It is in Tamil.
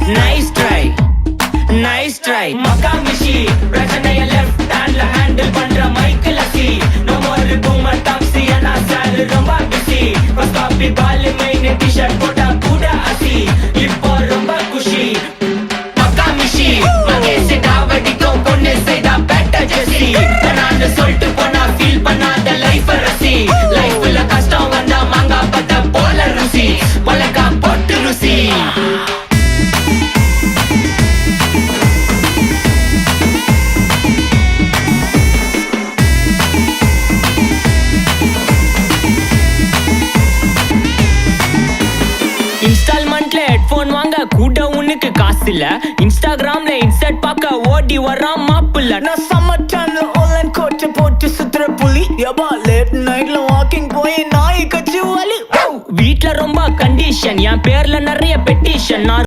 nice try, nice try. Makamishi, பிரச்சனைய left handல handle பண்ற மைக்கேல் அசி. No more boomer taxi, ஆனா சார் ரொம்ப busy. First copy ball main t-shirt போட்டா கூட அசி. இப்போ ரொம்ப குஷி. Makamishi, மகேஷ் டாவடிக்கும் பொண்ணு செய்தா better ஜெசி. நான் சொல்லிட்டு போனா feel பண்ணாத life ரசி. லைஃப்ல கஷ்டம் வந்தா மாங்கா பத்த போல ருசி. மொளகா போட்டு ருசி. இன்ஸ்டால்மெண்ட்ல ஹெட்போன் வாங்க கூட உனக்கு காசு இல்ல. இன்ஸ்டாகிராம்ல இன்ஸ்டன்ட் பார்க்க ஓடி வரான் மாப்பிள்ள. நான் சம்மர் டைம்ல ஆன்லைன் கோட்டை போட்டு சுத்துற புலி. யபா லேட் நைட்ல வாக்கிங் போய் நாய் கச்சி வலி. வீட்ல ரொம்ப கண்டிஷன், என் பேர்ல நிறைய பெட்டிஷன். நான்